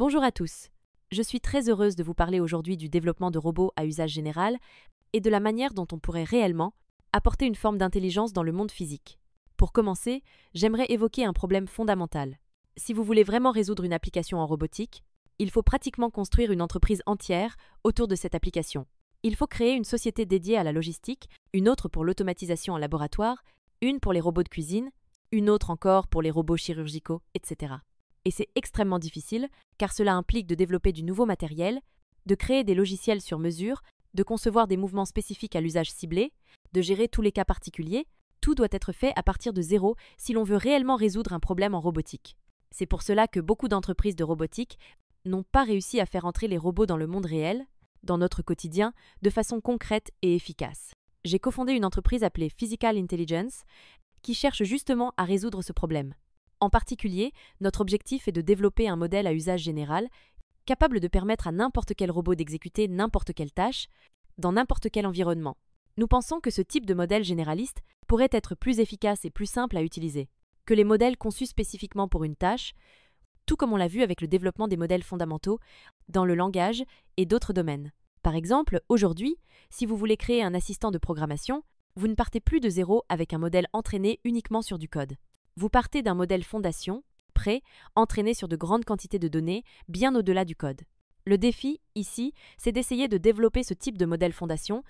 Bonjour à tous. Je suis très heureuse de vous parler aujourd'hui du développement de robots à usage général et de la manière dont on pourrait réellement apporter une forme d'intelligence dans le monde physique. Pour commencer, j'aimerais évoquer un problème fondamental. Si vous voulez vraiment résoudre une application en robotique, il faut pratiquement construire une entreprise entière autour de cette application. Il faut créer une société dédiée à la logistique, une autre pour l'automatisation en laboratoire, une pour les robots de cuisine, une autre encore pour les robots chirurgicaux, etc. Et c'est extrêmement difficile, car cela implique de développer du nouveau matériel, de créer des logiciels sur mesure, de concevoir des mouvements spécifiques à l'usage ciblé, de gérer tous les cas particuliers. Tout doit être fait à partir de zéro si l'on veut réellement résoudre un problème en robotique. C'est pour cela que beaucoup d'entreprises de robotique n'ont pas réussi à faire entrer les robots dans le monde réel, dans notre quotidien, de façon concrète et efficace. J'ai cofondé une entreprise appelée Physical Intelligence qui cherche justement à résoudre ce problème. En particulier, notre objectif est de développer un modèle à usage général capable de permettre à n'importe quel robot d'exécuter n'importe quelle tâche, dans n'importe quel environnement. Nous pensons que ce type de modèle généraliste pourrait être plus efficace et plus simple à utiliser que les modèles conçus spécifiquement pour une tâche, tout comme on l'a vu avec le développement des modèles fondamentaux dans le langage et d'autres domaines. Par exemple, aujourd'hui, si vous voulez créer un assistant de programmation, vous ne partez plus de zéro avec un modèle entraîné uniquement sur du code. Vous partez d'un modèle fondation, prêt, entraîné sur de grandes quantités de données, bien au-delà du code. Le défi, ici, c'est d'essayer de développer ce type de modèle fondation,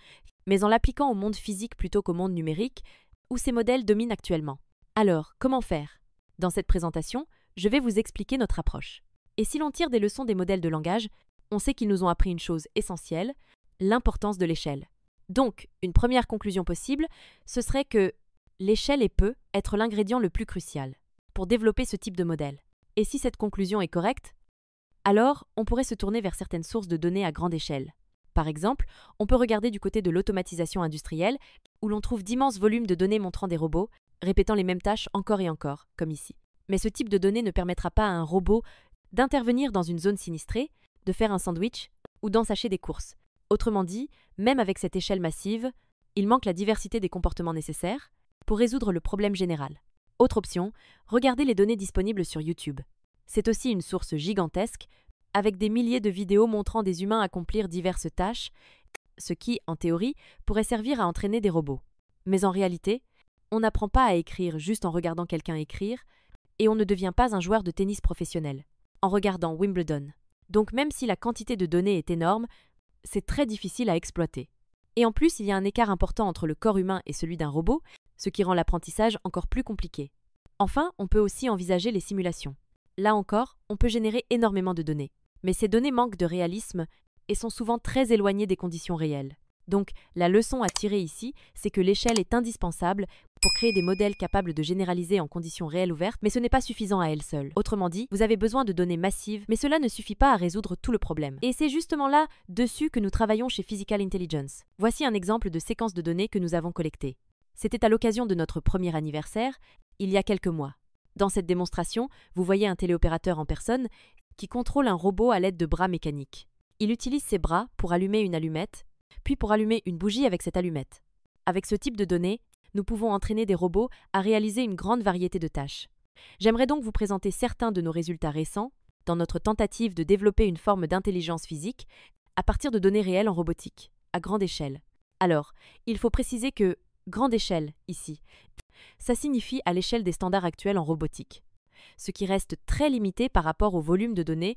mais en l'appliquant au monde physique plutôt qu'au monde numérique, où ces modèles dominent actuellement. Alors, comment faire? Dans cette présentation, je vais vous expliquer notre approche. Et si l'on tire des leçons des modèles de langage, on sait qu'ils nous ont appris une chose essentielle, l'importance de l'échelle. Donc, une première conclusion possible, ce serait que l'échelle peut être l'ingrédient le plus crucial pour développer ce type de modèle. Et si cette conclusion est correcte, alors on pourrait se tourner vers certaines sources de données à grande échelle. Par exemple, on peut regarder du côté de l'automatisation industrielle, où l'on trouve d'immenses volumes de données montrant des robots, répétant les mêmes tâches encore et encore, comme ici. Mais ce type de données ne permettra pas à un robot d'intervenir dans une zone sinistrée, de faire un sandwich ou d'ensacher des courses. Autrement dit, même avec cette échelle massive, il manque la diversité des comportements nécessaires pour résoudre le problème général. Autre option, regardez les données disponibles sur YouTube. C'est aussi une source gigantesque, avec des milliers de vidéos montrant des humains accomplir diverses tâches, ce qui, en théorie, pourrait servir à entraîner des robots. Mais en réalité, on n'apprend pas à écrire juste en regardant quelqu'un écrire, et on ne devient pas un joueur de tennis professionnel, en regardant Wimbledon. Donc même si la quantité de données est énorme, c'est très difficile à exploiter. Et en plus, il y a un écart important entre le corps humain et celui d'un robot, ce qui rend l'apprentissage encore plus compliqué. Enfin, on peut aussi envisager les simulations. Là encore, on peut générer énormément de données. Mais ces données manquent de réalisme et sont souvent très éloignées des conditions réelles. Donc, la leçon à tirer ici, c'est que l'échelle est indispensable pour créer des modèles capables de généraliser en conditions réelles ouvertes, mais ce n'est pas suffisant à elle seule. Autrement dit, vous avez besoin de données massives, mais cela ne suffit pas à résoudre tout le problème. Et c'est justement là, dessus, que nous travaillons chez Physical Intelligence. Voici un exemple de séquence de données que nous avons collectée. C'était à l'occasion de notre premier anniversaire, il y a quelques mois. Dans cette démonstration, vous voyez un téléopérateur en personne qui contrôle un robot à l'aide de bras mécaniques. Il utilise ses bras pour allumer une allumette, puis pour allumer une bougie avec cette allumette. Avec ce type de données, nous pouvons entraîner des robots à réaliser une grande variété de tâches. J'aimerais donc vous présenter certains de nos résultats récents dans notre tentative de développer une forme d'intelligence physique à partir de données réelles en robotique, à grande échelle. Alors, il faut préciser que grande échelle, ici, ça signifie à l'échelle des standards actuels en robotique, ce qui reste très limité par rapport au volume de données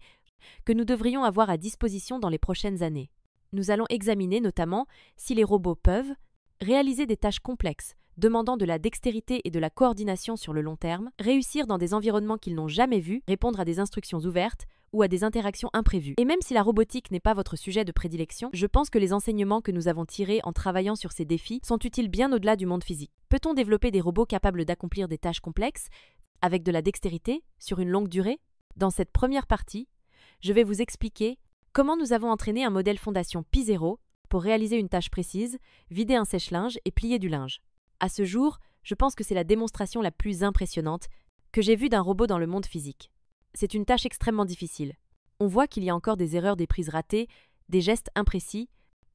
que nous devrions avoir à disposition dans les prochaines années. Nous allons examiner notamment si les robots peuvent réaliser des tâches complexes, demandant de la dextérité et de la coordination sur le long terme, réussir dans des environnements qu'ils n'ont jamais vus, répondre à des instructions ouvertes ou à des interactions imprévues. Et même si la robotique n'est pas votre sujet de prédilection, je pense que les enseignements que nous avons tirés en travaillant sur ces défis sont utiles bien au-delà du monde physique. Peut-on développer des robots capables d'accomplir des tâches complexes, avec de la dextérité, sur une longue durée? Dans cette première partie, je vais vous expliquer comment nous avons entraîné un modèle fondation Pi0 pour réaliser une tâche précise, vider un sèche-linge et plier du linge. À ce jour, je pense que c'est la démonstration la plus impressionnante que j'ai vue d'un robot dans le monde physique. C'est une tâche extrêmement difficile. On voit qu'il y a encore des erreurs des prises ratées, des gestes imprécis,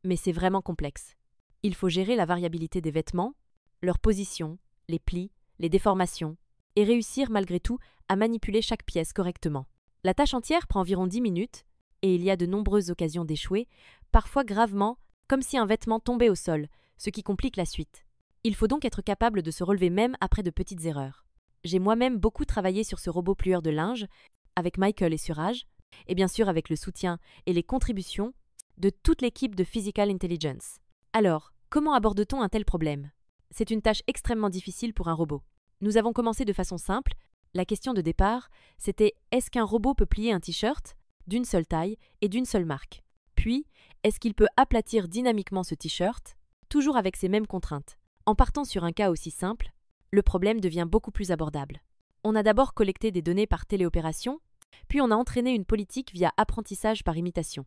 mais c'est vraiment complexe. Il faut gérer la variabilité des vêtements, leur position, les plis, les déformations, et réussir malgré tout à manipuler chaque pièce correctement. La tâche entière prend environ 10 minutes, et il y a de nombreuses occasions d'échouer, parfois gravement, comme si un vêtement tombait au sol, ce qui complique la suite. Il faut donc être capable de se relever même après de petites erreurs. J'ai moi-même beaucoup travaillé sur ce robot plieur de linge, avec Michael et Suraj, et bien sûr avec le soutien et les contributions de toute l'équipe de Physical Intelligence. Alors, comment aborde-t-on un tel problème? C'est une tâche extrêmement difficile pour un robot. Nous avons commencé de façon simple. La question de départ, c'était est-ce qu'un robot peut plier un t-shirt d'une seule taille et d'une seule marque? Puis, est-ce qu'il peut aplatir dynamiquement ce t-shirt, toujours avec ces mêmes contraintes? En partant sur un cas aussi simple, le problème devient beaucoup plus abordable. On a d'abord collecté des données par téléopération, puis on a entraîné une politique via apprentissage par imitation.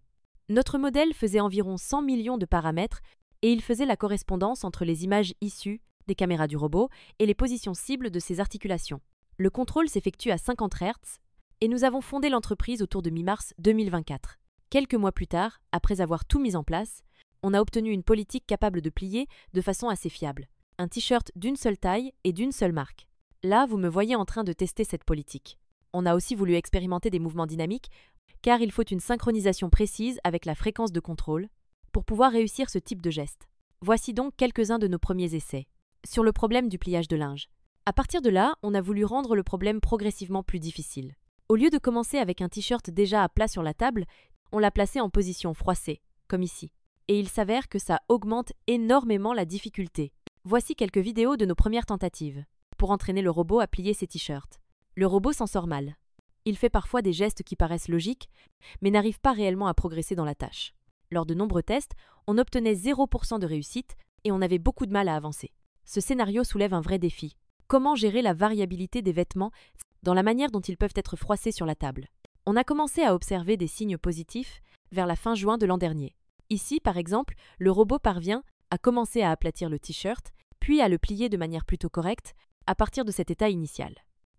Notre modèle faisait environ 100 millions de paramètres et il faisait la correspondance entre les images issues des caméras du robot et les positions cibles de ses articulations. Le contrôle s'effectue à 50 Hz et nous avons fondé l'entreprise autour de mi-mars 2024. Quelques mois plus tard, après avoir tout mis en place, on a obtenu une politique capable de plier de façon assez fiable. Un t-shirt d'une seule taille et d'une seule marque. Là, vous me voyez en train de tester cette politique. On a aussi voulu expérimenter des mouvements dynamiques, car il faut une synchronisation précise avec la fréquence de contrôle pour pouvoir réussir ce type de geste. Voici donc quelques-uns de nos premiers essais. Sur le problème du pliage de linge. À partir de là, on a voulu rendre le problème progressivement plus difficile. Au lieu de commencer avec un t-shirt déjà à plat sur la table, on l'a placé en position froissée, comme ici. Et il s'avère que ça augmente énormément la difficulté. Voici quelques vidéos de nos premières tentatives, pour entraîner le robot à plier ses t-shirts. Le robot s'en sort mal. Il fait parfois des gestes qui paraissent logiques, mais n'arrive pas réellement à progresser dans la tâche. Lors de nombreux tests, on obtenait 0% de réussite et on avait beaucoup de mal à avancer. Ce scénario soulève un vrai défi. Comment gérer la variabilité des vêtements dans la manière dont ils peuvent être froissés sur la table? On a commencé à observer des signes positifs vers la fin juin de l'an dernier. Ici, par exemple, le robot parvient à commencer à aplatir le t-shirt, puis à le plier de manière plutôt correcte à partir de cet état initial.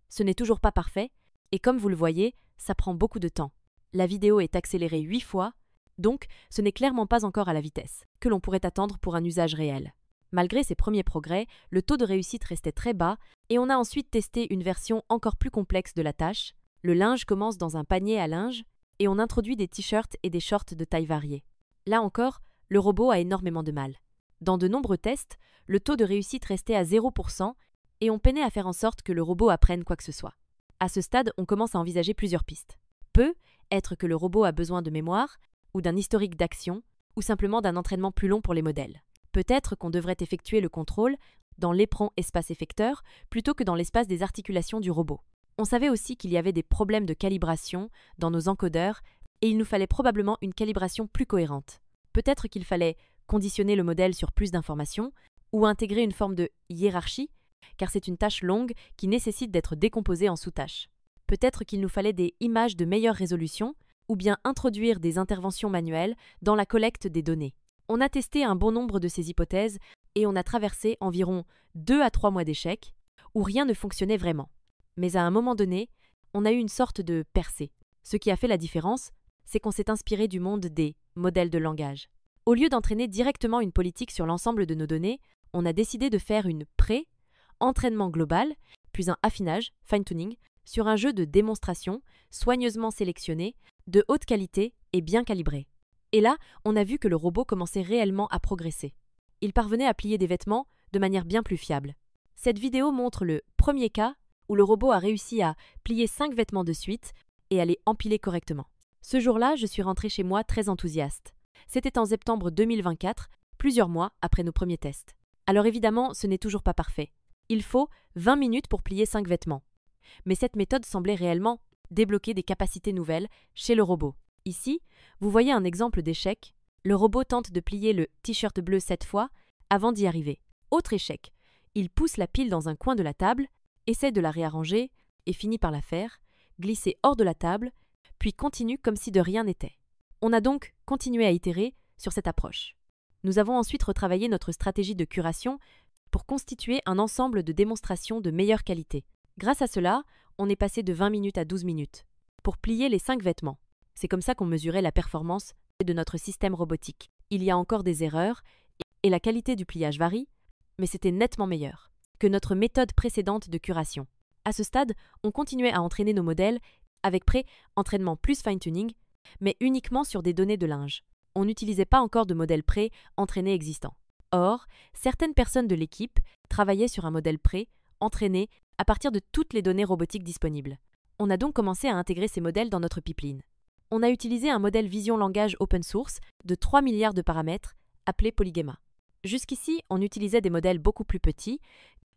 Ce n'est toujours pas parfait, et comme vous le voyez, ça prend beaucoup de temps. La vidéo est accélérée 8 fois, donc ce n'est clairement pas encore à la vitesse que l'on pourrait attendre pour un usage réel. Malgré ces premiers progrès, le taux de réussite restait très bas, et on a ensuite testé une version encore plus complexe de la tâche. Le linge commence dans un panier à linge, et on introduit des t-shirts et des shorts de taille variée. Là encore, le robot a énormément de mal. Dans de nombreux tests, le taux de réussite restait à 0%, et on peinait à faire en sorte que le robot apprenne quoi que ce soit. À ce stade, on commence à envisager plusieurs pistes. Peut être que le robot a besoin de mémoire, ou d'un historique d'action, ou simplement d'un entraînement plus long pour les modèles. Peut-être qu'on devrait effectuer le contrôle dans l'éperon espace effecteur plutôt que dans l'espace des articulations du robot. On savait aussi qu'il y avait des problèmes de calibration dans nos encodeurs et il nous fallait probablement une calibration plus cohérente. Peut-être qu'il fallait conditionner le modèle sur plus d'informations ou intégrer une forme de hiérarchie, car c'est une tâche longue qui nécessite d'être décomposée en sous-tâches. Peut-être qu'il nous fallait des images de meilleure résolution ou bien introduire des interventions manuelles dans la collecte des données. On a testé un bon nombre de ces hypothèses et on a traversé environ 2 à 3 mois d'échecs où rien ne fonctionnait vraiment. Mais à un moment donné, on a eu une sorte de percée. Ce qui a fait la différence, c'est qu'on s'est inspiré du monde des modèles de langage. Au lieu d'entraîner directement une politique sur l'ensemble de nos données, on a décidé de faire une entraînement global, puis un affinage, fine-tuning, sur un jeu de démonstration soigneusement sélectionné, de haute qualité et bien calibré. Et là, on a vu que le robot commençait réellement à progresser. Il parvenait à plier des vêtements de manière bien plus fiable. Cette vidéo montre le premier cas où le robot a réussi à plier 5 vêtements de suite et à les empiler correctement. Ce jour-là, je suis rentrée chez moi très enthousiaste. C'était en septembre 2024, plusieurs mois après nos premiers tests. Alors évidemment, ce n'est toujours pas parfait. Il faut 20 minutes pour plier 5 vêtements. Mais cette méthode semblait réellement débloquer des capacités nouvelles chez le robot. Ici, vous voyez un exemple d'échec. Le robot tente de plier le t-shirt bleu 7 fois avant d'y arriver. Autre échec. Il pousse la pile dans un coin de la table, essaie de la réarranger et finit par la faire, glisser hors de la table, puis continue comme si de rien n'était. On a donc continué à itérer sur cette approche. Nous avons ensuite retravaillé notre stratégie de curation pour constituer un ensemble de démonstrations de meilleure qualité. Grâce à cela, on est passé de 20 minutes à 12 minutes pour plier les 5 vêtements. C'est comme ça qu'on mesurait la performance de notre système robotique. Il y a encore des erreurs et la qualité du pliage varie, mais c'était nettement meilleur que notre méthode précédente de curation. À ce stade, on continuait à entraîner nos modèles Avec Pré, entraînement plus fine-tuning, mais uniquement sur des données de linge. On n'utilisait pas encore de modèle Pré entraîné existant. Or, certaines personnes de l'équipe travaillaient sur un modèle Pré entraîné à partir de toutes les données robotiques disponibles. On a donc commencé à intégrer ces modèles dans notre pipeline. On a utilisé un modèle vision langage open source de 3 milliards de paramètres appelé Polygemma. Jusqu'ici, on utilisait des modèles beaucoup plus petits,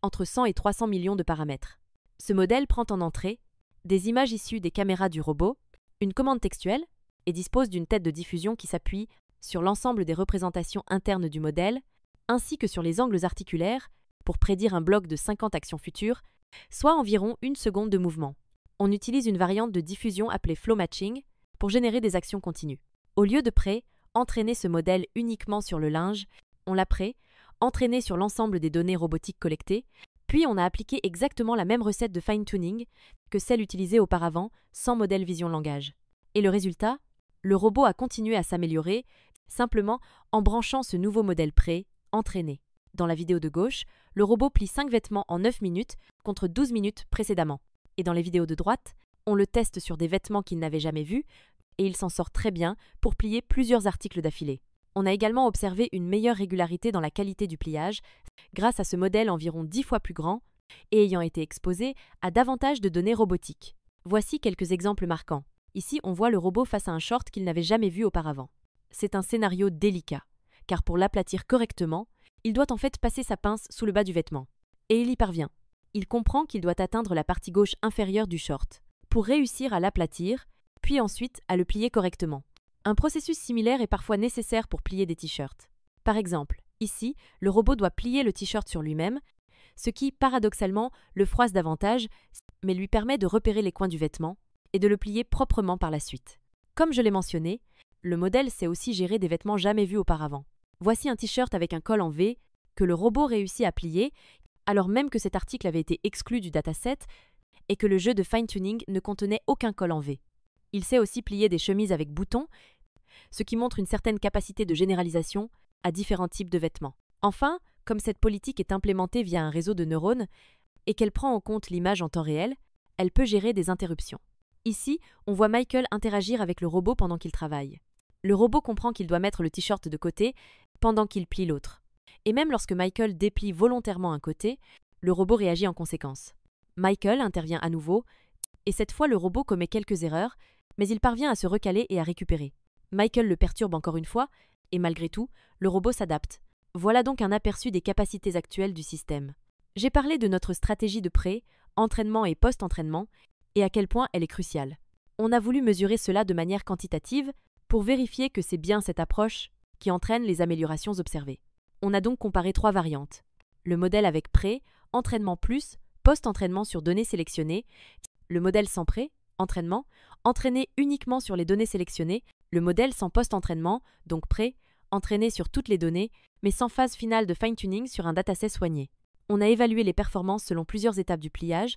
entre 100 et 300 millions de paramètres. Ce modèle prend en entrée des images issues des caméras du robot, une commande textuelle, et dispose d'une tête de diffusion qui s'appuie sur l'ensemble des représentations internes du modèle, ainsi que sur les angles articulaires pour prédire un bloc de 50 actions futures, soit environ 1 seconde de mouvement. On utilise une variante de diffusion appelée flow matching pour générer des actions continues. Au lieu de entraîner ce modèle uniquement sur le linge, on l'a entraîné sur l'ensemble des données robotiques collectées, puis on a appliqué exactement la même recette de fine-tuning que celle utilisée auparavant sans modèle vision langage. Et le résultat, le robot a continué à s'améliorer simplement en branchant ce nouveau modèle entraîné. Dans la vidéo de gauche, le robot plie 5 vêtements en 9 minutes contre 12 minutes précédemment. Et dans les vidéos de droite, on le teste sur des vêtements qu'il n'avait jamais vus et il s'en sort très bien pour plier plusieurs articles d'affilée. On a également observé une meilleure régularité dans la qualité du pliage grâce à ce modèle environ 10 fois plus grand et ayant été exposé à davantage de données robotiques. Voici quelques exemples marquants. Ici, on voit le robot face à un short qu'il n'avait jamais vu auparavant. C'est un scénario délicat, car pour l'aplatir correctement, il doit en fait passer sa pince sous le bas du vêtement. Et il y parvient. Il comprend qu'il doit atteindre la partie gauche inférieure du short pour réussir à l'aplatir, puis ensuite à le plier correctement. Un processus similaire est parfois nécessaire pour plier des t-shirts. Par exemple, ici, le robot doit plier le t-shirt sur lui-même, ce qui, paradoxalement, le froisse davantage, mais lui permet de repérer les coins du vêtement et de le plier proprement par la suite. Comme je l'ai mentionné, le modèle sait aussi gérer des vêtements jamais vus auparavant. Voici un t-shirt avec un col en V que le robot réussit à plier, alors même que cet article avait été exclu du dataset et que le jeu de fine-tuning ne contenait aucun col en V. Il sait aussi plier des chemises avec boutons, ce qui montre une certaine capacité de généralisation à différents types de vêtements. Enfin, comme cette politique est implémentée via un réseau de neurones et qu'elle prend en compte l'image en temps réel, elle peut gérer des interruptions. Ici, on voit Michael interagir avec le robot pendant qu'il travaille. Le robot comprend qu'il doit mettre le t-shirt de côté pendant qu'il plie l'autre. Et même lorsque Michael déplie volontairement un côté, le robot réagit en conséquence. Michael intervient à nouveau, et cette fois le robot commet quelques erreurs, mais il parvient à se recaler et à récupérer. Michael le perturbe encore une fois, et malgré tout, le robot s'adapte. Voilà donc un aperçu des capacités actuelles du système. J'ai parlé de notre stratégie de entraînement et post-entraînement, et à quel point elle est cruciale. On a voulu mesurer cela de manière quantitative pour vérifier que c'est bien cette approche qui entraîne les améliorations observées. On a donc comparé 3 variantes. Le modèle avec entraînement plus, post-entraînement sur données sélectionnées, le modèle sans entraînement, entraîné uniquement sur les données sélectionnées, le modèle sans post-entraînement, donc entraîné sur toutes les données, mais sans phase finale de fine-tuning sur un dataset soigné. On a évalué les performances selon plusieurs étapes du pliage,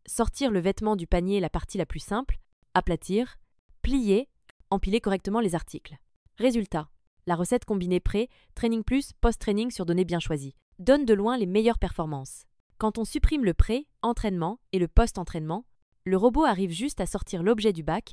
sortir le vêtement du panier la partie la plus simple, aplatir, plier, empiler correctement les articles. Résultat, la recette combinée training plus, post-training sur données bien choisies, donne de loin les meilleures performances. Quand on supprime le entraînement et le post-entraînement, le robot arrive juste à sortir l'objet du bac,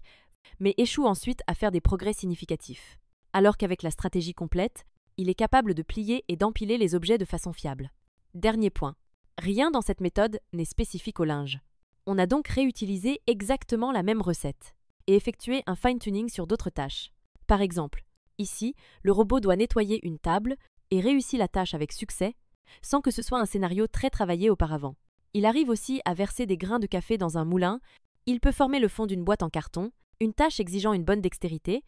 mais échoue ensuite à faire des progrès significatifs. Alors qu'avec la stratégie complète, il est capable de plier et d'empiler les objets de façon fiable. Dernier point. Rien dans cette méthode n'est spécifique au linge. On a donc réutilisé exactement la même recette et effectué un fine-tuning sur d'autres tâches. Par exemple, ici, le robot doit nettoyer une table et réussit la tâche avec succès, sans que ce soit un scénario très travaillé auparavant. Il arrive aussi à verser des grains de café dans un moulin, il peut former le fond d'une boîte en carton, une tâche exigeant une bonne dextérité,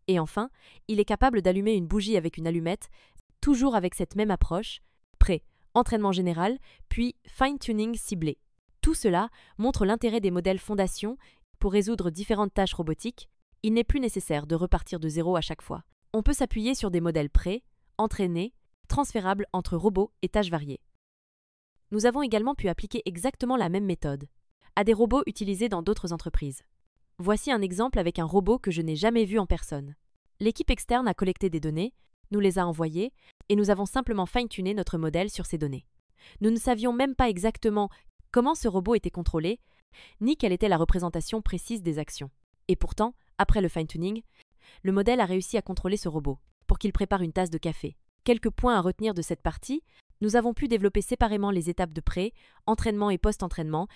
et enfin, il est capable d'allumer une bougie avec une allumette, toujours avec cette même approche, entraînement général, puis fine-tuning ciblé. Tout cela montre l'intérêt des modèles fondation pour résoudre différentes tâches robotiques. Il n'est plus nécessaire de repartir de zéro à chaque fois. On peut s'appuyer sur des modèles entraînés, transférables entre robots et tâches variées. Nous avons également pu appliquer exactement la même méthode à des robots utilisés dans d'autres entreprises. Voici un exemple avec un robot que je n'ai jamais vu en personne. L'équipe externe a collecté des données, nous les a envoyées, et nous avons simplement fine-tuné notre modèle sur ces données. Nous ne savions même pas exactement comment ce robot était contrôlé, ni quelle était la représentation précise des actions. Et pourtant, après le fine-tuning, le modèle a réussi à contrôler ce robot pour qu'il prépare une tasse de café. Quelques points à retenir de cette partie: nous avons pu développer séparément les étapes de pré, entraînement et post-entraînement,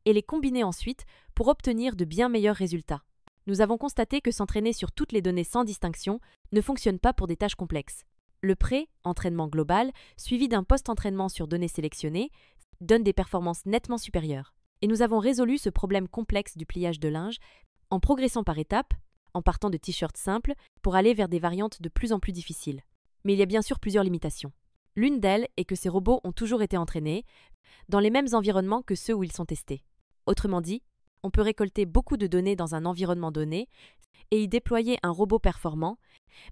et les combiner ensuite pour obtenir de bien meilleurs résultats. Nous avons constaté que s'entraîner sur toutes les données sans distinction ne fonctionne pas pour des tâches complexes. Le pré, entraînement global, suivi d'un post-entraînement sur données sélectionnées, donne des performances nettement supérieures. Et nous avons résolu ce problème complexe du pliage de linge en progressant par étapes, en partant de t-shirts simples pour aller vers des variantes de plus en plus difficiles. Mais il y a bien sûr plusieurs limitations. L'une d'elles est que ces robots ont toujours été entraînés dans les mêmes environnements que ceux où ils sont testés. Autrement dit, on peut récolter beaucoup de données dans un environnement donné et y déployer un robot performant,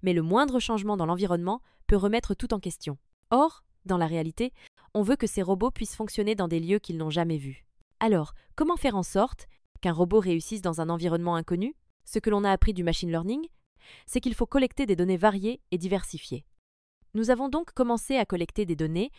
mais le moindre changement dans l'environnement peut remettre tout en question. Or, dans la réalité, on veut que ces robots puissent fonctionner dans des lieux qu'ils n'ont jamais vus. Alors, comment faire en sorte qu'un robot réussisse dans un environnement inconnu? Ce que l'on a appris du machine learning, c'est qu'il faut collecter des données variées et diversifiées. Nous avons donc commencé à collecter des données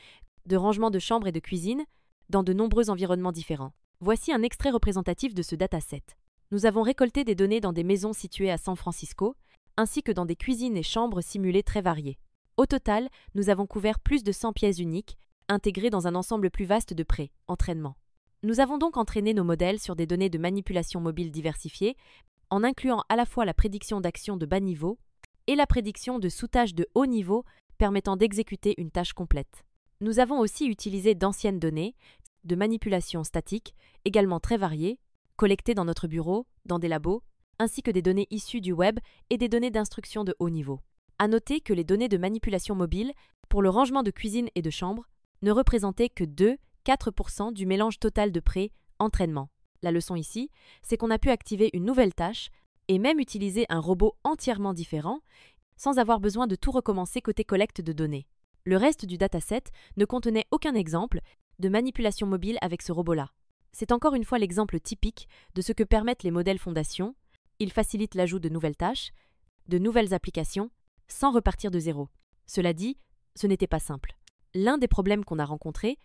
de rangement de chambre et de cuisine dans de nombreux environnements différents. Voici un extrait représentatif de ce dataset. Nous avons récolté des données dans des maisons situées à San Francisco, ainsi que dans des cuisines et chambres simulées très variées. Au total, nous avons couvert plus de 100 pièces uniques, intégrées dans un ensemble plus vaste de pré, entraînement. Nous avons donc entraîné nos modèles sur des données de manipulation mobile diversifiées, en incluant à la fois la prédiction d'action de bas niveau et la prédiction de sous-tâches de haut niveau permettant d'exécuter une tâche complète. Nous avons aussi utilisé d'anciennes données de manipulation statique, également très variées, collectées dans notre bureau, dans des labos, ainsi que des données issues du web et des données d'instruction de haut niveau. À noter que les données de manipulation mobile, pour le rangement de cuisine et de chambre, ne représentaient que 2-4% du mélange total de pré-entraînement. La leçon ici, c'est qu'on a pu activer une nouvelle tâche et même utiliser un robot entièrement différent, sans avoir besoin de tout recommencer côté collecte de données. Le reste du dataset ne contenait aucun exemple de manipulation mobile avec ce robot-là. C'est encore une fois l'exemple typique de ce que permettent les modèles fondations. Ils facilitent l'ajout de nouvelles tâches, de nouvelles applications, sans repartir de zéro. Cela dit, ce n'était pas simple. L'un des problèmes qu'on a rencontrés,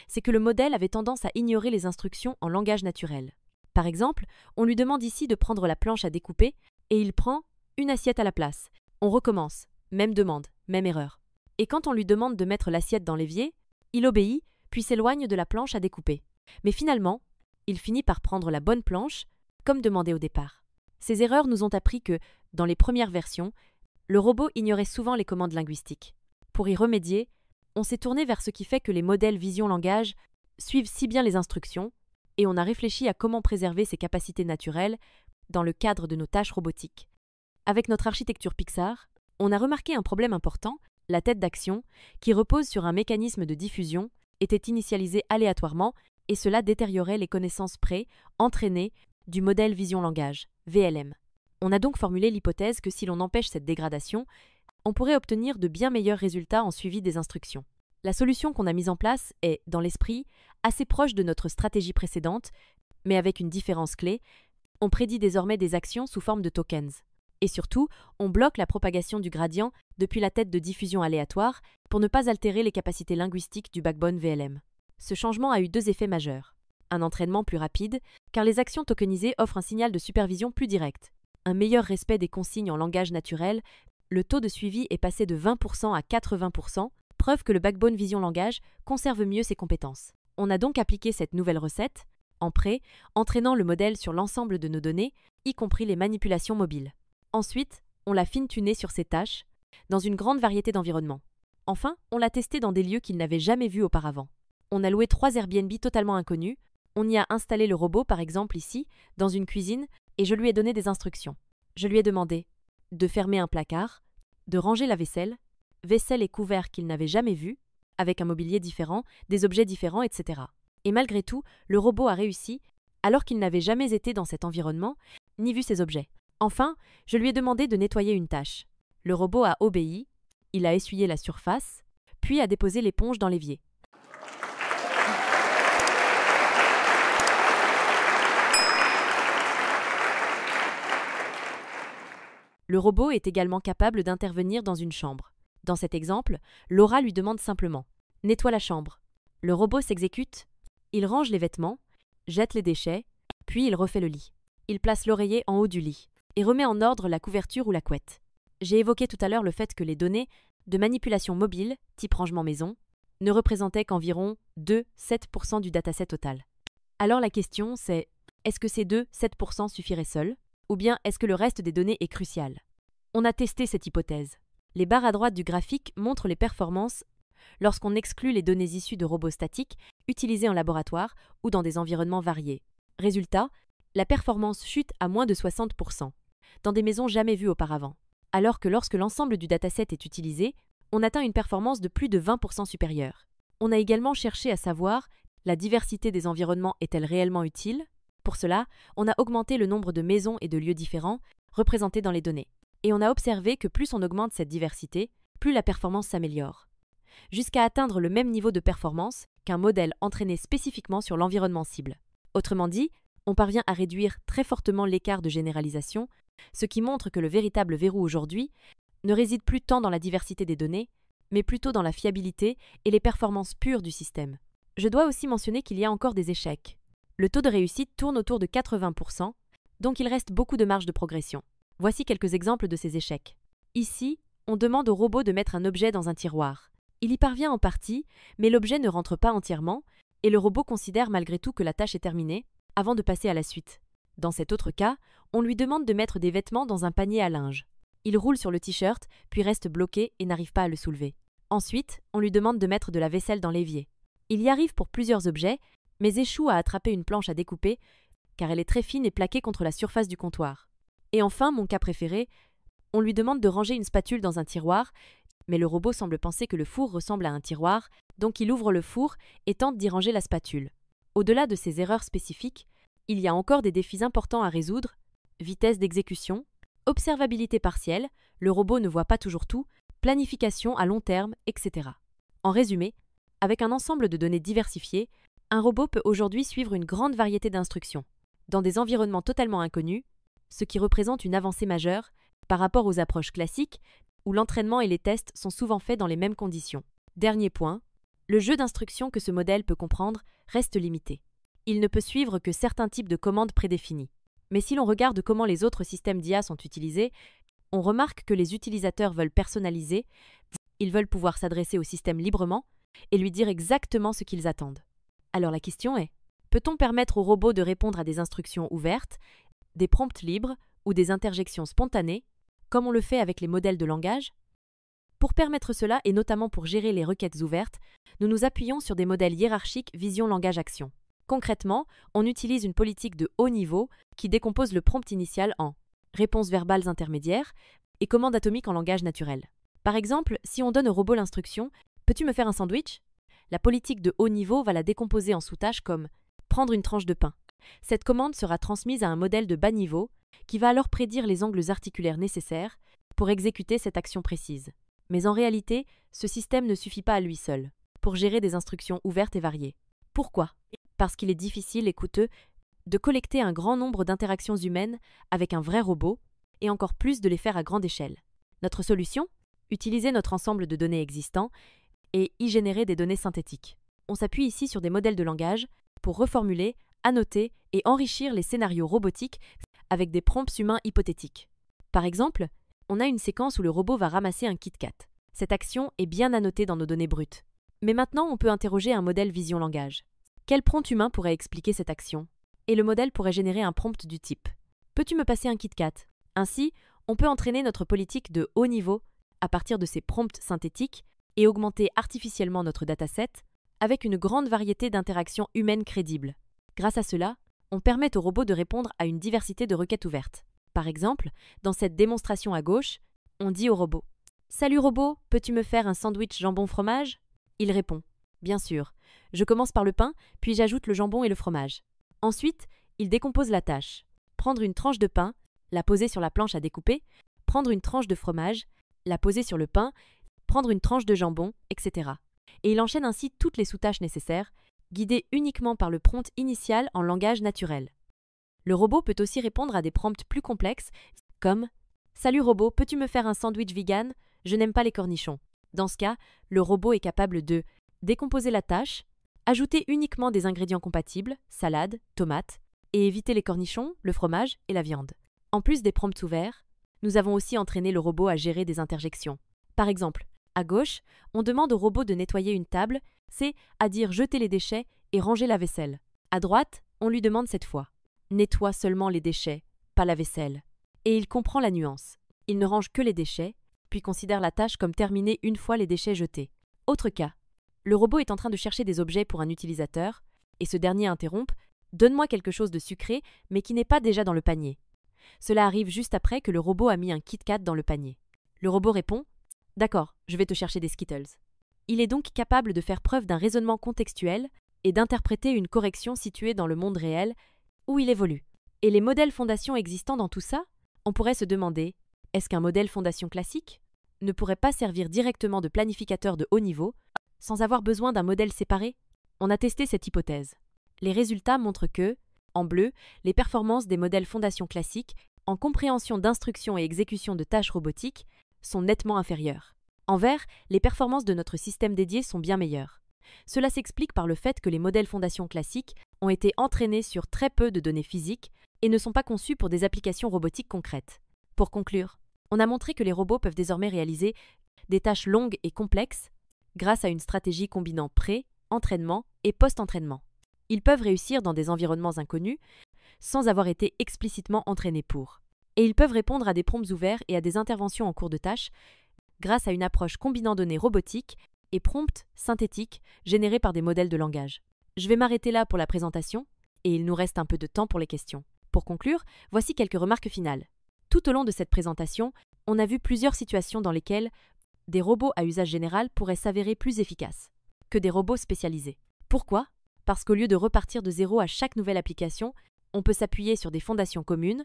c'est que le modèle avait tendance à ignorer les instructions en langage naturel. Par exemple, on lui demande ici de prendre la planche à découper et il prend une assiette à la place. On recommence, même demande, même erreur. Et quand on lui demande de mettre l'assiette dans l'évier, il obéit, puis s'éloigne de la planche à découper. Mais finalement, il finit par prendre la bonne planche, comme demandé au départ. Ces erreurs nous ont appris que, dans les premières versions, le robot ignorait souvent les commandes linguistiques. Pour y remédier, on s'est tourné vers ce qui fait que les modèles vision-langage suivent si bien les instructions, et on a réfléchi à comment préserver ces capacités naturelles dans le cadre de nos tâches robotiques. Avec notre architecture Pixar, on a remarqué un problème important: la tête d'action, qui repose sur un mécanisme de diffusion, était initialisée aléatoirement et cela détériorait les connaissances pré-entraînées du modèle vision-langage, VLM. On a donc formulé l'hypothèse que si l'on empêche cette dégradation, on pourrait obtenir de bien meilleurs résultats en suivi des instructions. La solution qu'on a mise en place est, dans l'esprit, assez proche de notre stratégie précédente, mais avec une différence clé: on prédit désormais des actions sous forme de tokens. Et surtout, on bloque la propagation du gradient depuis la tête de diffusion aléatoire pour ne pas altérer les capacités linguistiques du backbone VLM. Ce changement a eu deux effets majeurs. Un entraînement plus rapide, car les actions tokenisées offrent un signal de supervision plus direct. Un meilleur respect des consignes en langage naturel, le taux de suivi est passé de 20% à 80%, preuve que le backbone vision langage conserve mieux ses compétences. On a donc appliqué cette nouvelle recette, en pré, entraînant le modèle sur l'ensemble de nos données, y compris les manipulations mobiles. Ensuite, on l'a fine-tuné sur ses tâches, dans une grande variété d'environnements. Enfin, on l'a testé dans des lieux qu'il n'avait jamais vus auparavant. On a loué 3 Airbnb totalement inconnus, on y a installé le robot par exemple ici, dans une cuisine, et je lui ai donné des instructions. Je lui ai demandé de fermer un placard, de ranger la vaisselle et couverts qu'il n'avait jamais vus, avec un mobilier différent, des objets différents, etc. Et malgré tout, le robot a réussi, alors qu'il n'avait jamais été dans cet environnement, ni vu ces objets. Enfin, je lui ai demandé de nettoyer une tâche. Le robot a obéi, il a essuyé la surface, puis a déposé l'éponge dans l'évier. Le robot est également capable d'intervenir dans une chambre. Dans cet exemple, Laura lui demande simplement « Nettoie la chambre ». Le robot s'exécute, il range les vêtements, jette les déchets, Puis il refait le lit. Il place l'oreiller en haut du lit et remet en ordre la couverture ou la couette. J'ai évoqué tout à l'heure le fait que les données de manipulation mobile, type rangement maison, ne représentaient qu'environ 2-7% du dataset total. Alors la question c'est, est-ce que ces 2-7% suffiraient seuls, ou bien est-ce que le reste des données est crucial? On a testé cette hypothèse. Les barres à droite du graphique montrent les performances lorsqu'on exclut les données issues de robots statiques utilisés en laboratoire ou dans des environnements variés. Résultat, la performance chute à moins de 60%, dans des maisons jamais vues auparavant. Alors que lorsque l'ensemble du dataset est utilisé, on atteint une performance de plus de 20% supérieure. On a également cherché à savoir, la diversité des environnements est-elle réellement utile? Pour cela, on a augmenté le nombre de maisons et de lieux différents représentés dans les données. Et on a observé que plus on augmente cette diversité, plus la performance s'améliore, jusqu'à atteindre le même niveau de performance qu'un modèle entraîné spécifiquement sur l'environnement cible. Autrement dit, on parvient à réduire très fortement l'écart de généralisation, ce qui montre que le véritable verrou aujourd'hui ne réside plus tant dans la diversité des données, mais plutôt dans la fiabilité et les performances pures du système. Je dois aussi mentionner qu'il y a encore des échecs. Le taux de réussite tourne autour de 80%, donc il reste beaucoup de marge de progression. Voici quelques exemples de ces échecs. Ici, on demande au robot de mettre un objet dans un tiroir. Il y parvient en partie, mais l'objet ne rentre pas entièrement, et le robot considère malgré tout que la tâche est terminée, avant de passer à la suite. Dans cet autre cas, on lui demande de mettre des vêtements dans un panier à linge. Il roule sur le t-shirt, puis reste bloqué et n'arrive pas à le soulever. Ensuite, on lui demande de mettre de la vaisselle dans l'évier. Il y arrive pour plusieurs objets, mais échoue à attraper une planche à découper, car elle est très fine et plaquée contre la surface du comptoir. Et enfin, mon cas préféré, on lui demande de ranger une spatule dans un tiroir, mais le robot semble penser que le four ressemble à un tiroir, donc il ouvre le four et tente d'y ranger la spatule. Au-delà de ces erreurs spécifiques, il y a encore des défis importants à résoudre: vitesse d'exécution, observabilité partielle, le robot ne voit pas toujours tout, planification à long terme, etc. En résumé, avec un ensemble de données diversifiées, un robot peut aujourd'hui suivre une grande variété d'instructions, dans des environnements totalement inconnus, ce qui représente une avancée majeure par rapport aux approches classiques où l'entraînement et les tests sont souvent faits dans les mêmes conditions. Dernier point, le jeu d'instructions que ce modèle peut comprendre reste limité. Il ne peut suivre que certains types de commandes prédéfinies. Mais si l'on regarde comment les autres systèmes d'IA sont utilisés, on remarque que les utilisateurs veulent personnaliser, ils veulent pouvoir s'adresser au système librement et lui dire exactement ce qu'ils attendent. Alors la question est, peut-on permettre au robot de répondre à des instructions ouvertes, des prompts libres ou des interjections spontanées, comme on le fait avec les modèles de langage? Pour permettre cela, et notamment pour gérer les requêtes ouvertes, nous nous appuyons sur des modèles hiérarchiques vision-langage-action. Concrètement, on utilise une politique de haut niveau qui décompose le prompt initial en réponses verbales intermédiaires et commandes atomiques en langage naturel. Par exemple, si on donne au robot l'instruction « Peux-tu me faire un sandwich ?», la politique de haut niveau va la décomposer en sous-tâches comme « Prendre une tranche de pain ». Cette commande sera transmise à un modèle de bas niveau qui va alors prédire les angles articulaires nécessaires pour exécuter cette action précise. Mais en réalité, ce système ne suffit pas à lui seul pour gérer des instructions ouvertes et variées. Pourquoi ? Parce qu'il est difficile et coûteux de collecter un grand nombre d'interactions humaines avec un vrai robot, et encore plus de les faire à grande échelle. Notre solution ? Utiliser notre ensemble de données existants et y générer des données synthétiques. On s'appuie ici sur des modèles de langage pour reformuler, annoter et enrichir les scénarios robotiques avec des prompts humains hypothétiques. Par exemple, on a une séquence où le robot va ramasser un Kit Kat. Cette action est bien annotée dans nos données brutes. Mais maintenant, on peut interroger un modèle vision-langage. Quel prompt humain pourrait expliquer cette action ? Et le modèle pourrait générer un prompt du type « Peux-tu me passer un Kit Kat ?» Ainsi, on peut entraîner notre politique de haut niveau à partir de ces prompts synthétiques et augmenter artificiellement notre dataset avec une grande variété d'interactions humaines crédibles. Grâce à cela, on permet au robot de répondre à une diversité de requêtes ouvertes. Par exemple, dans cette démonstration à gauche, on dit au robot « Salut robot, peux-tu me faire un sandwich jambon-fromage ?» Il répond « Bien sûr. Je commence par le pain, puis j'ajoute le jambon et le fromage. » Ensuite, il décompose la tâche. Prendre une tranche de pain, la poser sur la planche à découper, prendre une tranche de fromage, la poser sur le pain, prendre une tranche de jambon, etc. Et il enchaîne ainsi toutes les sous-tâches nécessaires, guidées uniquement par le prompt initial en langage naturel. Le robot peut aussi répondre à des prompts plus complexes, comme « Salut robot, peux-tu me faire un sandwich vegan ? Je n'aime pas les cornichons. » Dans ce cas, le robot est capable de décomposer la tâche, ajouter uniquement des ingrédients compatibles, salade, tomate, et éviter les cornichons, le fromage et la viande. En plus des prompts ouverts, nous avons aussi entraîné le robot à gérer des interjections. Par exemple, à gauche, on demande au robot de nettoyer une table, c'est-à-dire jeter les déchets et ranger la vaisselle. À droite, on lui demande cette fois « Nettoie seulement les déchets, pas la vaisselle ». Et il comprend la nuance. Il ne range que les déchets, puis considère la tâche comme terminée une fois les déchets jetés. Autre cas, le robot est en train de chercher des objets pour un utilisateur, et ce dernier interrompt « Donne-moi quelque chose de sucré, mais qui n'est pas déjà dans le panier ». Cela arrive juste après que le robot a mis un Kit Kat dans le panier. Le robot répond « D'accord, je vais te chercher des Skittles ». Il est donc capable de faire preuve d'un raisonnement contextuel et d'interpréter une correction située dans le monde réel où il évolue. Et les modèles fondations existants dans tout ça? On pourrait se demander, est-ce qu'un modèle fondation classique ne pourrait pas servir directement de planificateur de haut niveau sans avoir besoin d'un modèle séparé? On a testé cette hypothèse. Les résultats montrent que, en bleu, les performances des modèles fondation classiques en compréhension d'instructions et exécution de tâches robotiques sont nettement inférieures. En vert, les performances de notre système dédié sont bien meilleures. Cela s'explique par le fait que les modèles fondation classiques ont été entraînés sur très peu de données physiques et ne sont pas conçus pour des applications robotiques concrètes. Pour conclure, on a montré que les robots peuvent désormais réaliser des tâches longues et complexes grâce à une stratégie combinant pré, entraînement et post-entraînement. Ils peuvent réussir dans des environnements inconnus sans avoir été explicitement entraînés pour. Et ils peuvent répondre à des prompts ouverts et à des interventions en cours de tâche grâce à une approche combinant données robotiques et prompts synthétiques générés par des modèles de langage. Je vais m'arrêter là pour la présentation, et il nous reste un peu de temps pour les questions. Pour conclure, voici quelques remarques finales. Tout au long de cette présentation, on a vu plusieurs situations dans lesquelles des robots à usage général pourraient s'avérer plus efficaces que des robots spécialisés. Pourquoi? Parce qu'au lieu de repartir de zéro à chaque nouvelle application, on peut s'appuyer sur des fondations communes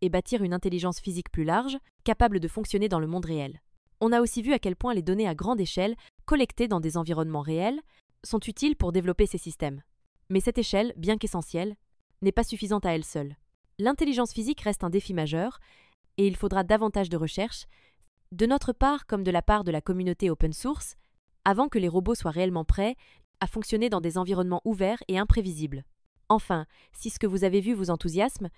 et bâtir une intelligence physique plus large, capable de fonctionner dans le monde réel. On a aussi vu à quel point les données à grande échelle, collectées dans des environnements réels, sont utiles pour développer ces systèmes. Mais cette échelle, bien qu'essentielle, n'est pas suffisante à elle seule. L'intelligence physique reste un défi majeur, et il faudra davantage de recherche, de notre part comme de la part de la communauté open source, avant que les robots soient réellement prêts à fonctionner dans des environnements ouverts et imprévisibles. Enfin, si ce que vous avez vu vous enthousiasme,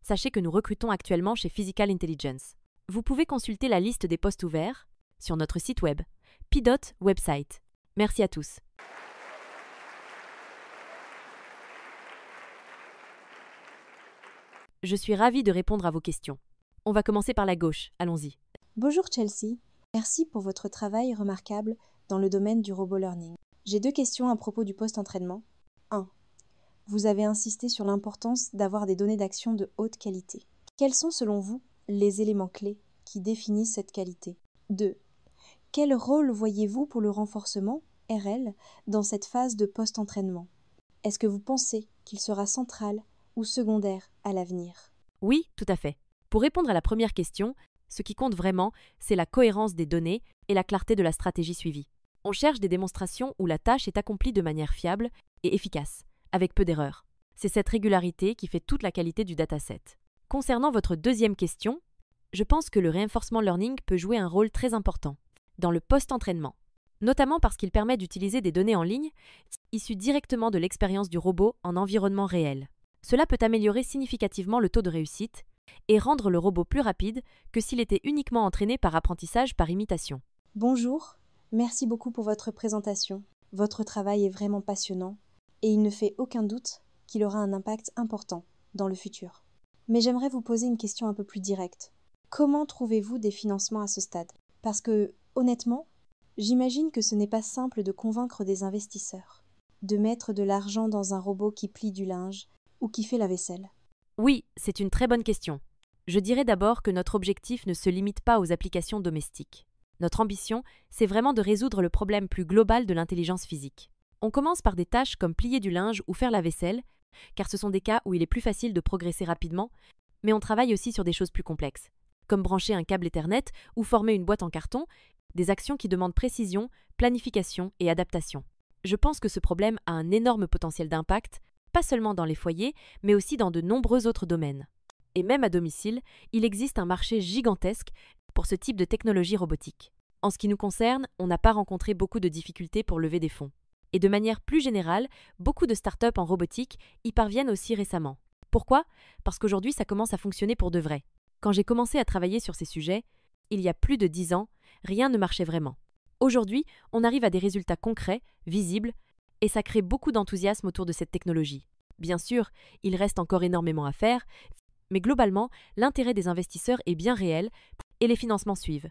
sachez que nous recrutons actuellement chez Physical Intelligence. Vous pouvez consulter la liste des postes ouverts sur notre site web, P-Dot Website. Merci à tous. Je suis ravie de répondre à vos questions. On va commencer par la gauche, allons-y. Bonjour Chelsea, merci pour votre travail remarquable dans le domaine du robot learning. J'ai 2 questions à propos du post-entraînement. 1. Vous avez insisté sur l'importance d'avoir des données d'action de haute qualité. Quels sont selon vous les éléments clés qui définissent cette qualité? 2. Quel rôle voyez-vous pour le renforcement, RL, dans cette phase de post-entraînement? Est-ce que vous pensez qu'il sera central ou secondaire à l'avenir? Oui, tout à fait. Pour répondre à la première question, ce qui compte vraiment, c'est la cohérence des données et la clarté de la stratégie suivie. On cherche des démonstrations où la tâche est accomplie de manière fiable et efficace, avec peu d'erreurs. C'est cette régularité qui fait toute la qualité du dataset. Concernant votre deuxième question, je pense que le reinforcement learning peut jouer un rôle très important dans le post-entraînement, notamment parce qu'il permet d'utiliser des données en ligne issues directement de l'expérience du robot en environnement réel. Cela peut améliorer significativement le taux de réussite et rendre le robot plus rapide que s'il était uniquement entraîné par apprentissage par imitation. Bonjour, merci beaucoup pour votre présentation. Votre travail est vraiment passionnant et il ne fait aucun doute qu'il aura un impact important dans le futur. Mais j'aimerais vous poser une question un peu plus directe. Comment trouvez-vous des financements à ce stade? Parce que, honnêtement, j'imagine que ce n'est pas simple de convaincre des investisseurs, de mettre de l'argent dans un robot qui plie du linge ou qui fait la vaisselle. Oui, c'est une très bonne question. Je dirais d'abord que notre objectif ne se limite pas aux applications domestiques. Notre ambition, c'est vraiment de résoudre le problème plus global de l'intelligence physique. On commence par des tâches comme plier du linge ou faire la vaisselle, car ce sont des cas où il est plus facile de progresser rapidement, mais on travaille aussi sur des choses plus complexes, comme brancher un câble Ethernet ou former une boîte en carton, des actions qui demandent précision, planification et adaptation. Je pense que ce problème a un énorme potentiel d'impact, pas seulement dans les foyers, mais aussi dans de nombreux autres domaines. Et même à domicile, il existe un marché gigantesque pour ce type de technologie robotique. En ce qui nous concerne, on n'a pas rencontré beaucoup de difficultés pour lever des fonds. Et de manière plus générale, beaucoup de startups en robotique y parviennent aussi récemment. Pourquoi? Parce qu'aujourd'hui, ça commence à fonctionner pour de vrai. Quand j'ai commencé à travailler sur ces sujets, il y a plus de 10 ans, rien ne marchait vraiment. Aujourd'hui, on arrive à des résultats concrets, visibles, et ça crée beaucoup d'enthousiasme autour de cette technologie. Bien sûr, il reste encore énormément à faire, mais globalement, l'intérêt des investisseurs est bien réel et les financements suivent.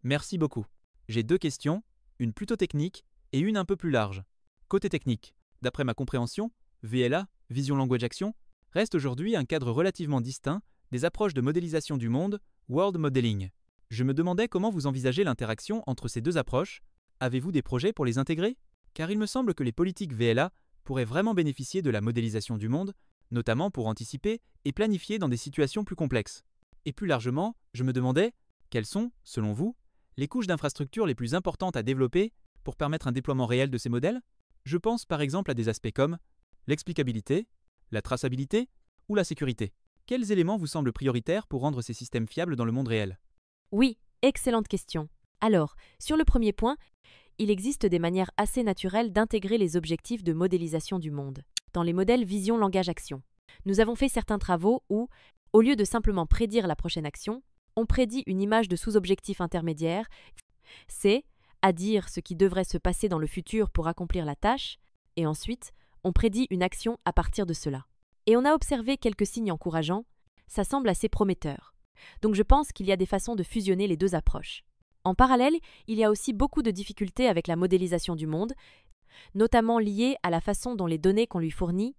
Merci beaucoup. J'ai 2 questions, une plutôt technique et une un peu plus large. Côté technique, d'après ma compréhension, VLA, Vision Language Action, reste aujourd'hui un cadre relativement distinct des approches de modélisation du monde, World Modeling. Je me demandais comment vous envisagez l'interaction entre ces 2 approches. Avez-vous des projets pour les intégrer? Car il me semble que les politiques VLA pourraient vraiment bénéficier de la modélisation du monde, notamment pour anticiper et planifier dans des situations plus complexes. Et plus largement, je me demandais, quelles sont, selon vous, les couches d'infrastructure les plus importantes à développer pour permettre un déploiement réel de ces modèles? Je pense par exemple à des aspects comme l'explicabilité, la traçabilité ou la sécurité. Quels éléments vous semblent prioritaires pour rendre ces systèmes fiables dans le monde réel? Oui, excellente question. Alors, sur le premier point, il existe des manières assez naturelles d'intégrer les objectifs de modélisation du monde dans les modèles Vision Langage Action. Nous avons fait certains travaux où, au lieu de simplement prédire la prochaine action, on prédit une image de sous-objectif intermédiaire, c'est à dire ce qui devrait se passer dans le futur pour accomplir la tâche, et ensuite, on prédit une action à partir de cela. Et on a observé quelques signes encourageants, ça semble assez prometteur. Donc je pense qu'il y a des façons de fusionner les 2 approches. En parallèle, il y a aussi beaucoup de difficultés avec la modélisation du monde, notamment liées à la façon dont les données qu'on lui fournit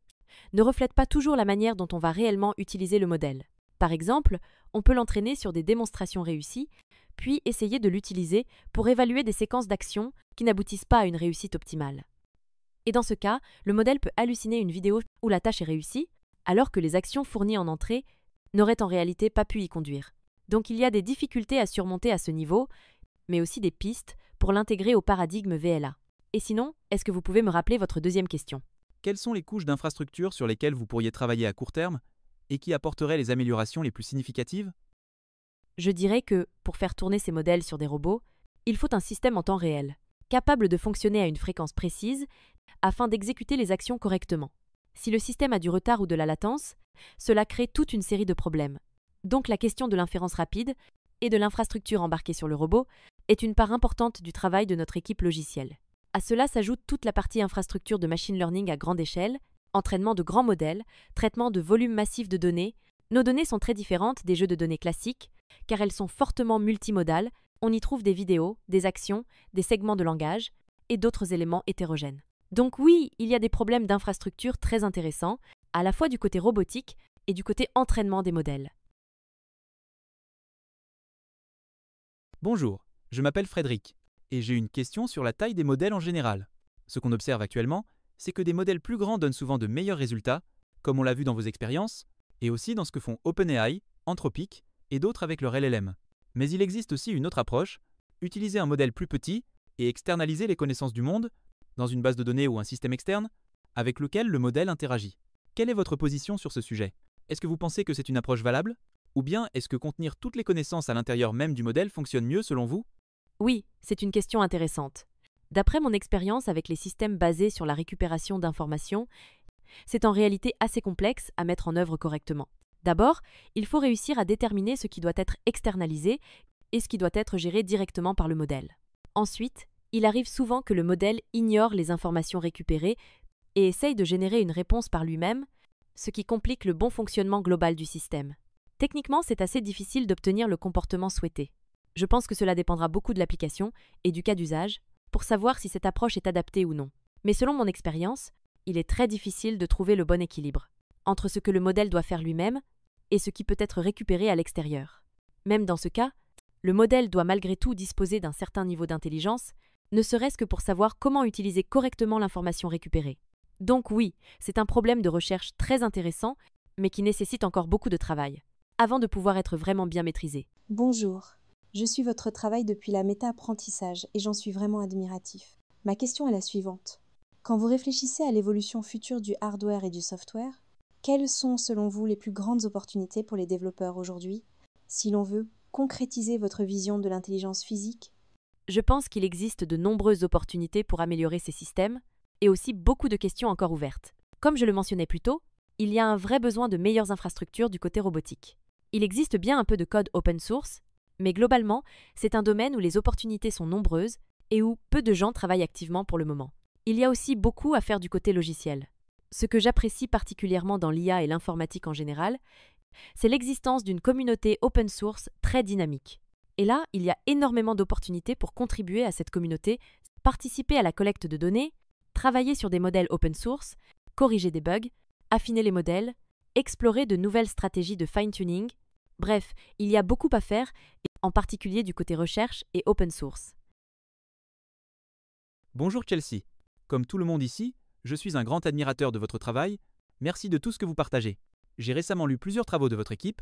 ne reflètent pas toujours la manière dont on va réellement utiliser le modèle. Par exemple, on peut l'entraîner sur des démonstrations réussies, puis essayer de l'utiliser pour évaluer des séquences d'actions qui n'aboutissent pas à une réussite optimale. Et dans ce cas, le modèle peut halluciner une vidéo où la tâche est réussie, alors que les actions fournies en entrée n'auraient en réalité pas pu y conduire. Donc il y a des difficultés à surmonter à ce niveau, mais aussi des pistes pour l'intégrer au paradigme VLA. Et sinon, est-ce que vous pouvez me rappeler votre deuxième question? Quelles sont les couches d'infrastructure sur lesquelles vous pourriez travailler à court terme et qui apporteraient les améliorations les plus significatives? Je dirais que, pour faire tourner ces modèles sur des robots, il faut un système en temps réel, capable de fonctionner à une fréquence précise, afin d'exécuter les actions correctement. Si le système a du retard ou de la latence, cela crée toute une série de problèmes. Donc la question de l'inférence rapide et de l'infrastructure embarquée sur le robot est une part importante du travail de notre équipe logicielle. À cela s'ajoute toute la partie infrastructure de machine learning à grande échelle, entraînement de grands modèles, traitement de volumes massifs de données. Nos données sont très différentes des jeux de données classiques, car elles sont fortement multimodales, on y trouve des vidéos, des actions, des segments de langage et d'autres éléments hétérogènes. Donc oui, il y a des problèmes d'infrastructure très intéressants, à la fois du côté robotique et du côté entraînement des modèles. Bonjour, je m'appelle Frédéric, et j'ai une question sur la taille des modèles en général. Ce qu'on observe actuellement, c'est que des modèles plus grands donnent souvent de meilleurs résultats, comme on l'a vu dans vos expériences, et aussi dans ce que font OpenAI, Anthropic et d'autres avec leur LLM. Mais il existe aussi une autre approche, utiliser un modèle plus petit et externaliser les connaissances du monde, dans une base de données ou un système externe, avec lequel le modèle interagit. Quelle est votre position sur ce sujet? Est-ce que vous pensez que c'est une approche valable? Ou bien est-ce que contenir toutes les connaissances à l'intérieur même du modèle fonctionne mieux selon vous? Oui, c'est une question intéressante. D'après mon expérience avec les systèmes basés sur la récupération d'informations, c'est en réalité assez complexe à mettre en œuvre correctement. D'abord, il faut réussir à déterminer ce qui doit être externalisé et ce qui doit être géré directement par le modèle. Ensuite, il arrive souvent que le modèle ignore les informations récupérées et essaye de générer une réponse par lui-même, ce qui complique le bon fonctionnement global du système. Techniquement, c'est assez difficile d'obtenir le comportement souhaité. Je pense que cela dépendra beaucoup de l'application et du cas d'usage pour savoir si cette approche est adaptée ou non. Mais selon mon expérience, il est très difficile de trouver le bon équilibre entre ce que le modèle doit faire lui-même et ce qui peut être récupéré à l'extérieur. Même dans ce cas, le modèle doit malgré tout disposer d'un certain niveau d'intelligence, ne serait-ce que pour savoir comment utiliser correctement l'information récupérée. Donc oui, c'est un problème de recherche très intéressant, mais qui nécessite encore beaucoup de travail, avant de pouvoir être vraiment bien maîtrisé. Bonjour, je suis votre travail depuis la méta-apprentissage et j'en suis vraiment admiratif. Ma question est la suivante. Quand vous réfléchissez à l'évolution future du hardware et du software, quelles sont selon vous les plus grandes opportunités pour les développeurs aujourd'hui, si l'on veut concrétiser votre vision de l'intelligence physique? Je pense qu'il existe de nombreuses opportunités pour améliorer ces systèmes, et aussi beaucoup de questions encore ouvertes. Comme je le mentionnais plus tôt, il y a un vrai besoin de meilleures infrastructures du côté robotique. Il existe bien un peu de code open source, mais globalement, c'est un domaine où les opportunités sont nombreuses et où peu de gens travaillent activement pour le moment. Il y a aussi beaucoup à faire du côté logiciel. Ce que j'apprécie particulièrement dans l'IA et l'informatique en général, c'est l'existence d'une communauté open source très dynamique. Et là, il y a énormément d'opportunités pour contribuer à cette communauté, participer à la collecte de données, travailler sur des modèles open source, corriger des bugs, affiner les modèles, explorer de nouvelles stratégies de fine-tuning. Bref, il y a beaucoup à faire, en particulier du côté recherche et open source. Bonjour Chelsea. Comme tout le monde ici, je suis un grand admirateur de votre travail. Merci de tout ce que vous partagez. J'ai récemment lu plusieurs travaux de votre équipe,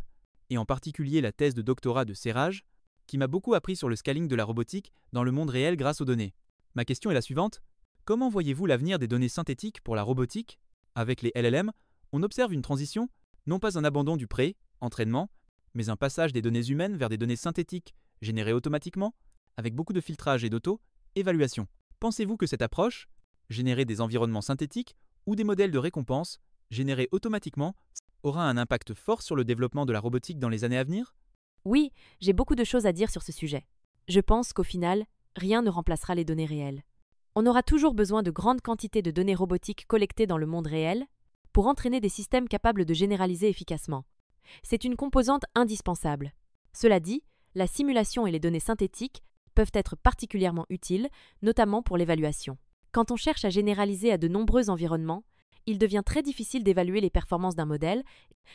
et en particulier la thèse de doctorat de Seraj, qui m'a beaucoup appris sur le scaling de la robotique dans le monde réel grâce aux données. Ma question est la suivante. Comment voyez-vous l'avenir des données synthétiques pour la robotique? Avec les LLM, on observe une transition, non pas un abandon du pré-entraînement, mais un passage des données humaines vers des données synthétiques, générées automatiquement, avec beaucoup de filtrage et d'auto-évaluation. Pensez-vous que cette approche, générer des environnements synthétiques ou des modèles de récompense, générés automatiquement, aura un impact fort sur le développement de la robotique dans les années à venir? Oui, j'ai beaucoup de choses à dire sur ce sujet. Je pense qu'au final, rien ne remplacera les données réelles. On aura toujours besoin de grandes quantités de données robotiques collectées dans le monde réel pour entraîner des systèmes capables de généraliser efficacement. C'est une composante indispensable. Cela dit, la simulation et les données synthétiques peuvent être particulièrement utiles, notamment pour l'évaluation. Quand on cherche à généraliser à de nombreux environnements, il devient très difficile d'évaluer les performances d'un modèle,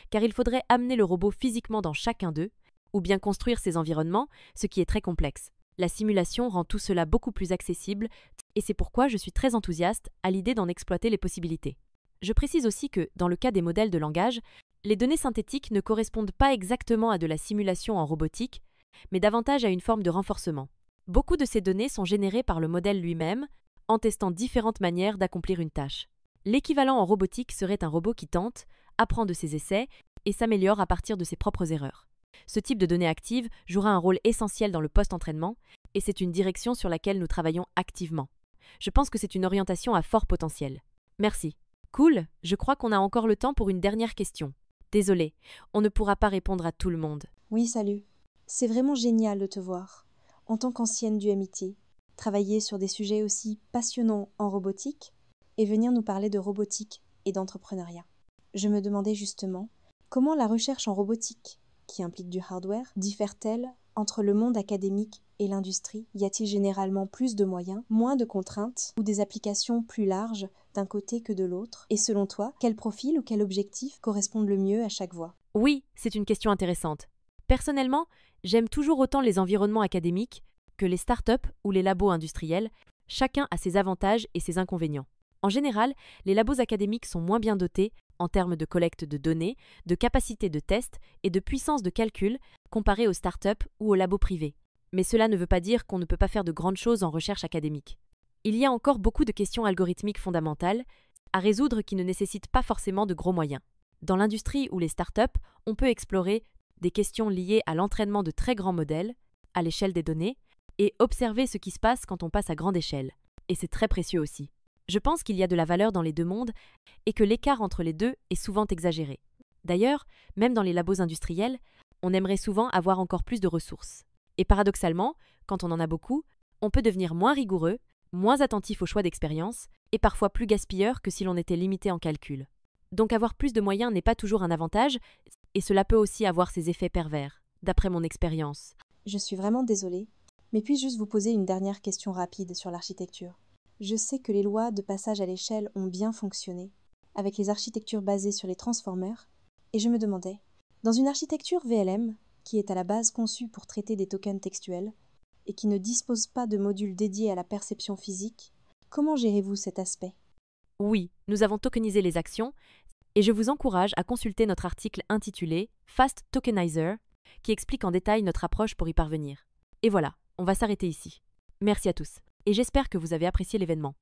car il faudrait amener le robot physiquement dans chacun d'eux, ou bien construire ces environnements, ce qui est très complexe. La simulation rend tout cela beaucoup plus accessible, et c'est pourquoi je suis très enthousiaste à l'idée d'en exploiter les possibilités. Je précise aussi que, dans le cas des modèles de langage, les données synthétiques ne correspondent pas exactement à de la simulation en robotique, mais davantage à une forme de renforcement. Beaucoup de ces données sont générées par le modèle lui-même, en testant différentes manières d'accomplir une tâche. L'équivalent en robotique serait un robot qui tente, apprend de ses essais et s'améliore à partir de ses propres erreurs. Ce type de données actives jouera un rôle essentiel dans le post-entraînement, et c'est une direction sur laquelle nous travaillons activement. Je pense que c'est une orientation à fort potentiel. Merci. Cool, je crois qu'on a encore le temps pour une dernière question. Désolée, on ne pourra pas répondre à tout le monde. Oui, salut. C'est vraiment génial de te voir. En tant qu'ancienne du MIT, travailler sur des sujets aussi passionnants en robotique et venir nous parler de robotique et d'entrepreneuriat. Je me demandais justement comment la recherche en robotique, qui implique du hardware, diffère-t-elle entre le monde académique et l'industrie? Y a-t-il généralement plus de moyens, moins de contraintes ou des applications plus larges d'un côté que de l'autre? Et selon toi, quel profil ou quel objectif correspondent le mieux à chaque voie? Oui, c'est une question intéressante. Personnellement, j'aime toujours autant les environnements académiques que les startups ou les labos industriels. Chacun a ses avantages et ses inconvénients. En général, les labos académiques sont moins bien dotés en termes de collecte de données, de capacité de test et de puissance de calcul comparés aux startups ou aux labos privés. Mais cela ne veut pas dire qu'on ne peut pas faire de grandes choses en recherche académique. Il y a encore beaucoup de questions algorithmiques fondamentales à résoudre qui ne nécessitent pas forcément de gros moyens. Dans l'industrie ou les startups, on peut explorer des questions liées à l'entraînement de très grands modèles, à l'échelle des données, et observer ce qui se passe quand on passe à grande échelle. Et c'est très précieux aussi. Je pense qu'il y a de la valeur dans les deux mondes et que l'écart entre les deux est souvent exagéré. D'ailleurs, même dans les labos industriels, on aimerait souvent avoir encore plus de ressources. Et paradoxalement, quand on en a beaucoup, on peut devenir moins rigoureux, moins attentif au choix d'expérience et parfois plus gaspilleur que si l'on était limité en calcul. Donc avoir plus de moyens n'est pas toujours un avantage et cela peut aussi avoir ses effets pervers, d'après mon expérience. Je suis vraiment désolée, mais puis-je juste vous poser une dernière question rapide sur l'architecture? Je sais que les lois de passage à l'échelle ont bien fonctionné, avec les architectures basées sur les transformers, et je me demandais, dans une architecture VLM, qui est à la base conçue pour traiter des tokens textuels, et qui ne dispose pas de modules dédiés à la perception physique, comment gérez-vous cet aspect? Oui, nous avons tokenisé les actions, et je vous encourage à consulter notre article intitulé « Fast Tokenizer » qui explique en détail notre approche pour y parvenir. Et voilà, on va s'arrêter ici. Merci à tous, et j'espère que vous avez apprécié l'événement.